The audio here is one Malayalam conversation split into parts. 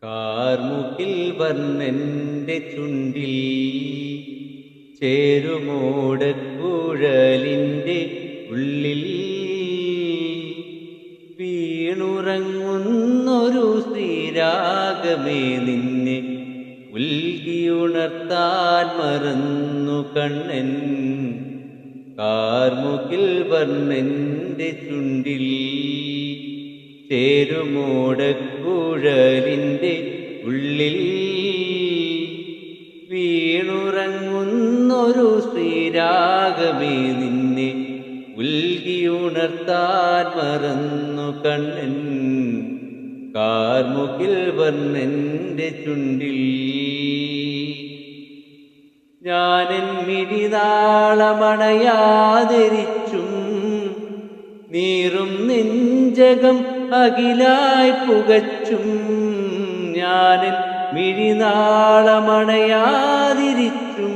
കാർമുകിൽ വർണ്ണന്റെ ചുണ്ടിൽ ചേരുമോടക്കുഴലിൻ്റെ ഉള്ളിൽ വീണുറങ്ങുന്നൊരു ശ്രീരാഗമേ നിന്നെ ഉൽകിയുണർത്താൻ മറന്നു കണ്ണൻ. കാർമുകിൽ വർണ്ണന്റെ ചുണ്ടിൽ ചേരുമോടക്കുഴലിൻ്റെ ഉള്ളിൽ വീണുറങ്ങുന്നൊരു ശ്രീരാഗമേ നിന്നെ ഉൽകിയുണർത്താൻ മറന്നു കണ്ണൻ. കാർമുകിൽ വർണ്ണന്റെ ചുണ്ടിൽ ഞാനെൻ മിഴിനാളമണയാതിരിച്ചും നീറും നെഞ്ചകം അകിലായി പുകച്ചും. ഞാനെൻ മിഴിനാളമണയാതിരിച്ചും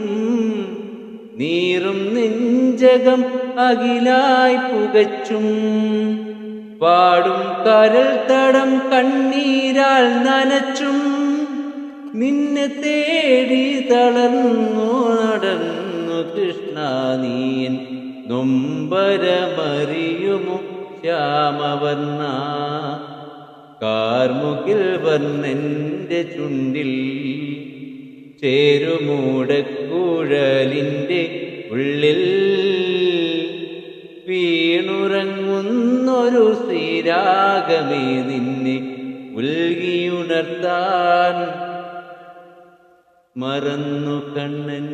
നീറും നെഞ്ചകം അകിലായി പുകച്ചും. പാടും കരൾ തടം കണ്ണീരാൽ നനച്ചും നിന്നെ തേടി തളർന്നു നടന്നു കൃഷ്ണ. നീയൻ നൊമ്പരമറിയുമോ ശ്യാമവർണ്ണ. കാർമുകിൽ വർണ്ണന്റെ ചുണ്ടിൽ ചേരുമൂടക്കുഴലിൻ്റെ ഉള്ളിൽ വീണുറങ്ങുന്നൊരു ശ്രീരാഗമേ നിന്നെ ഉൽകിയുണർത്താൻ മറന്നു കണ്ണൻ.